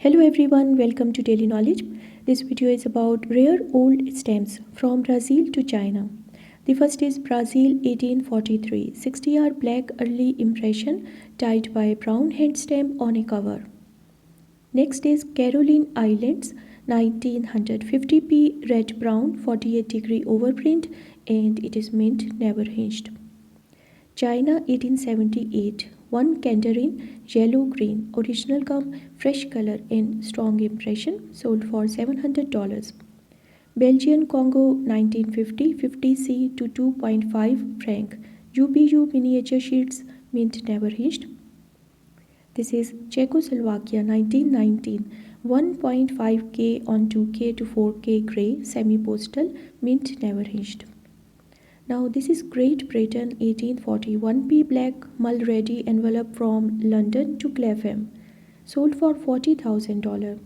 Hello everyone, welcome to Daily Knowledge. This video is about rare old stamps from Brazil to China. The first is Brazil 1843, 60-yard black early impression tied by a brown hand stamp on a cover. Next is Caroline Islands 1950p red brown 48-degree overprint and it is mint never hinged. China 1878, 1 Candarin yellow green, original gum, fresh color and strong impression, sold for $700. Belgian Congo 1950, 50C to 2.5 franc, UPU miniature sheets, mint never hinged. This is Czechoslovakia 1919, 1.5K on 2K to 4K gray, semi-postal, mint never hinged. Now this is Great Britain 1840, 1p black Mulready envelope from London to Clapham, sold for $40,000.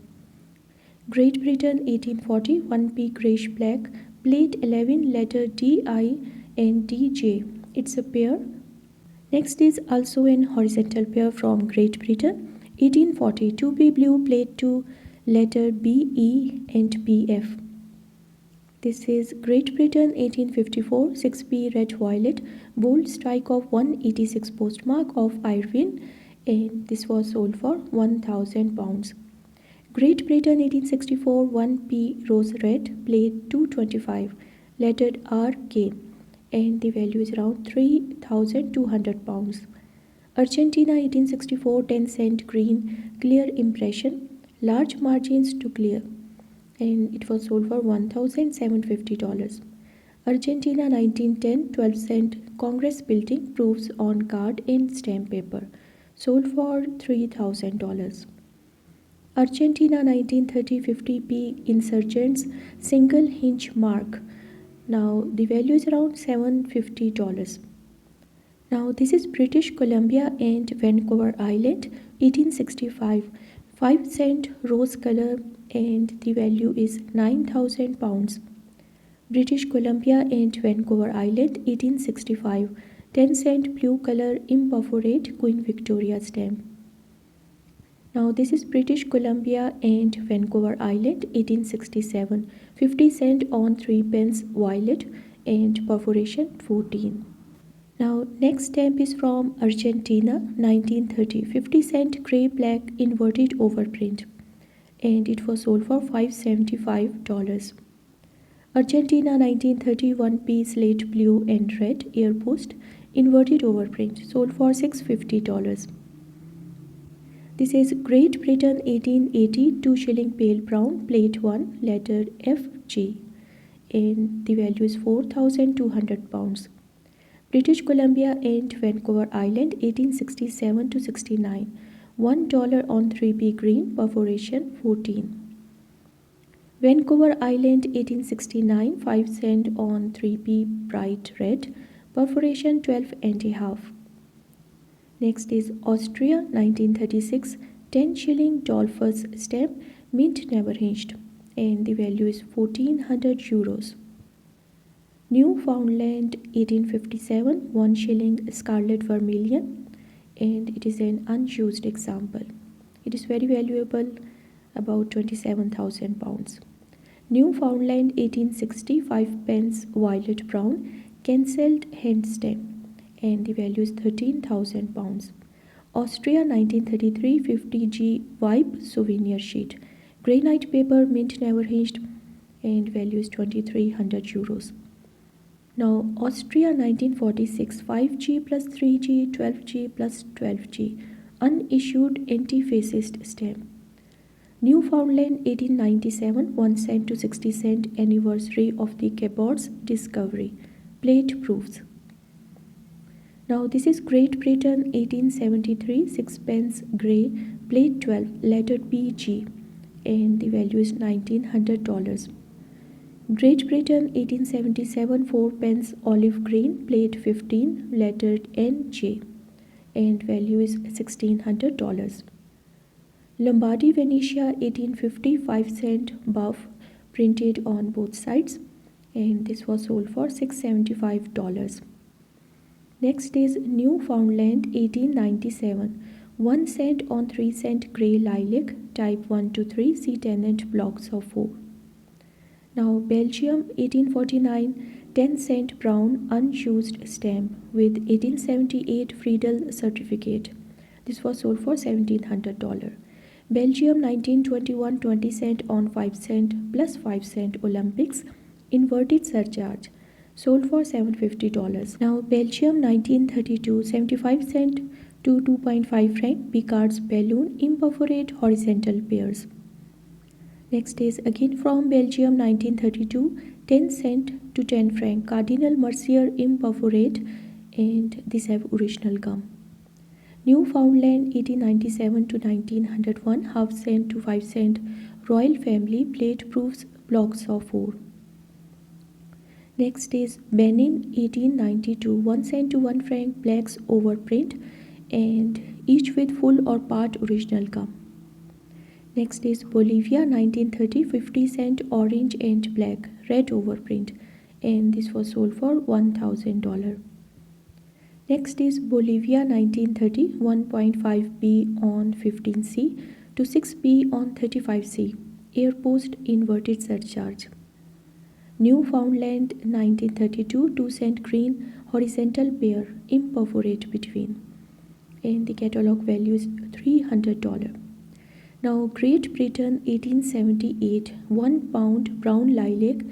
Great Britain 1840, 1p grayish black, plate 11 letter DI and DJ. It's a pair. Next is also an horizontal pair from Great Britain 1840, 2p blue, plate 2 letter BE and BF. This is Great Britain 1854, 6p red violet, bold strike of 186 postmark of Irvine and this was sold for £1,000. Great Britain 1864, 1p rose red, plate 225, lettered RK and the value is around £3,200. Argentina 1864, 10 cent green, clear impression, large margins to clear and it was sold for $1,750. Argentina 1910, 12 cent Congress building proofs on card and stamp paper, sold for $3,000. Argentina 1930, 50p insurgents single hinge mark. Now the value is around $750. Now this is British Columbia and Vancouver Island 1865, 5 cent rose color and the value is £9,000. British Columbia and Vancouver Island 1865, 10 cent blue color imperforate Queen Victoria stamp. Now this is British Columbia and Vancouver Island 1867, 50 cent on 3 pence violet and perforation 14. Now next stamp is from Argentina 1930, 50 cent grey black inverted overprint and it was sold for $575. Argentina 1930, 1p slate blue and red airpost inverted overprint, sold for $650. This is Great Britain 1880, 2 shilling pale brown, plate 1, lettered FG and the value is £4,200. British Columbia and Vancouver Island 1867 to 69, $1 on 3p green, perforation 14. Vancouver Island 1869, 5 cent on 3p bright red, perforation 12 and a half. Next is Austria 1936, 10 shilling Dolphus stamp, mint never hinged and the value is €1,400. Newfoundland 1857, 1 shilling scarlet vermilion and it is an unused example. It is very valuable, about £27,000. Newfoundland 1860, 5 pence violet brown, cancelled hand stamp and the value is £13,000. Austria 1933, 50G Vibe souvenir sheet, granite paper, mint never hinged and value is €2,300. Now Austria 1946, 5G plus 3G, 12G plus 12G, unissued anti-fascist stamp. Newfoundland 1897, 1 cent to 60 cent anniversary of the keyboard's discovery, plate proofs. Now this is Great Britain 1873, 6 pence grey, plate 12, lettered BG and the value is $1,900. Great Britain 1877, 4 pence olive green, plate 15, lettered NJ and value is $1,600. Lombardy Venetia 1850, 5 cent buff printed on both sides and this was sold for $675. Next is Newfoundland 1897, 1 cent on 3 cent grey lilac, type 1 to 3, see tenant blocks of 4. Now Belgium 1849, 10 cent brown unused stamp with 1878 Friedel certificate. This was sold for $1,700. Belgium 1921, 20 cent on 5 cent plus 5 cent Olympics inverted surcharge, sold for $750. Now Belgium 1932, 75 cent to 2.5 franc Picard's balloon imperforate horizontal pairs. Next is again from Belgium 1932, 10 cent to 10 franc Cardinal Mercier imperforate, and these have original gum. Newfoundland 1897 to 1901, half cent to 5 cent Royal Family plate proofs blocks of 4. Next is Benin 1892, 1 cent to 1 franc blacks overprint, and each with full or part original gum. Next is Bolivia 1930, 50 cent orange and black red overprint, and this was sold for $1,000. Next is Bolivia 1930, 1.5B on 15C to 6B on 35C, air post inverted surcharge. Newfoundland 1932, 2 cent green horizontal pair imperforate between, and the catalog value is $300. Now Great Britain 1878, 1 pound brown lilac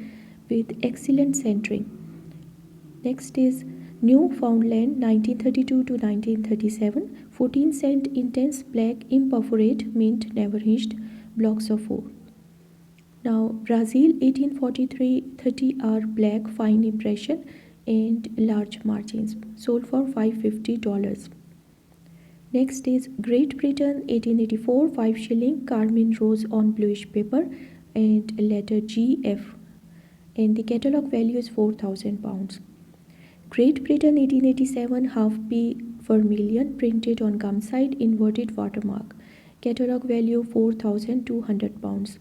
with excellent centering. Next is Newfoundland 1932 to 1937, 14 cent intense black imperforate mint never hinged blocks of 4. Now Brazil 1843, 30R black fine impression and large margins, sold for $550. Next is Great Britain 1884, 5 shilling carmine rose on bluish paper and letter GF, and the catalog value is £4,000. Great Britain 1887, half P vermilion printed on gum side inverted watermark, catalog value £4,200.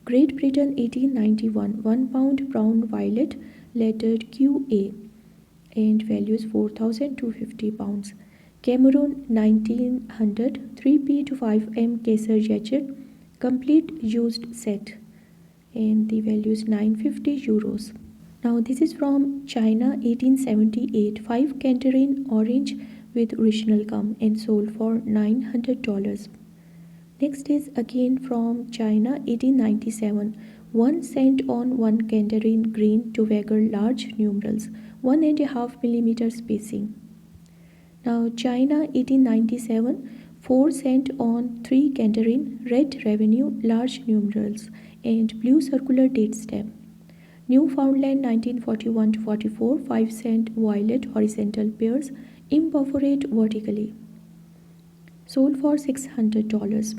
Great Britain 1891, 1 pound brown violet lettered QA, and value is £4,250. Cameroon 1900, 3P to 5M Kesar Yachir complete used set, and the value is €950. Now this is from China 1878, 5 Cantarine orange with original gum and sold for $900. Next is again from China 1897, 1 cent on 1 Cantarine green to Wagger large numerals, 1.5 mm spacing. Now China 1897, 4 cent on 3 Cantarine red revenue large numerals and blue circular date stamp. Newfoundland 1941 to 44, 5 cent violet horizontal pairs imperforate vertically, sold for $600.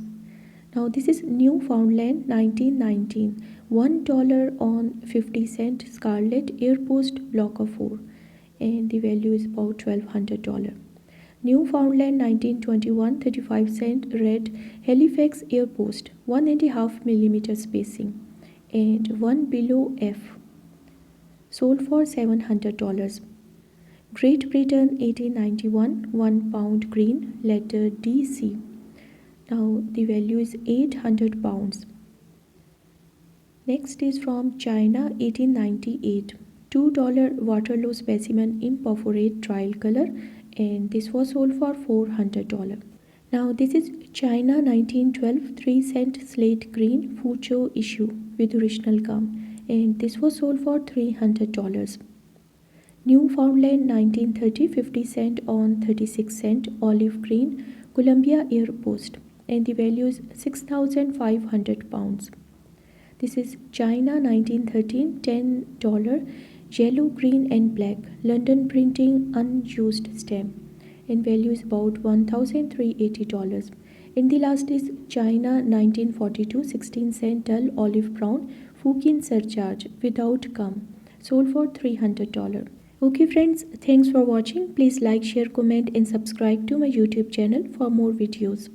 Now this is Newfoundland 1919, $1 on 50 cent scarlet air post block of 4, and the value is about $1,200. Newfoundland 1921, 35 cent red Halifax air post, 1.5 mm spacing and 1 below F, sold for $700. Great Britain 1891, 1 pound green letter DC. Now the value is £800. Next is from China 1898, $2 Waterloo specimen imperforate trial color, and this was sold for $400. Now this is China 1912, 3 cent slate green Fuzhou issue with original gum, and this was sold for $300. Newfoundland 1930, 50 cent on 36 cent olive green Columbia air post, and the value is £6,500. This is China 1913, $10 yellow, green and black London printing unused stamp, and value is about $1,380. And the last is China 1942, 16 cent dull olive brown Fukin surcharge without gum, sold for $300. Okay friends, thanks for watching. Please like, share, comment and subscribe to my YouTube channel for more videos.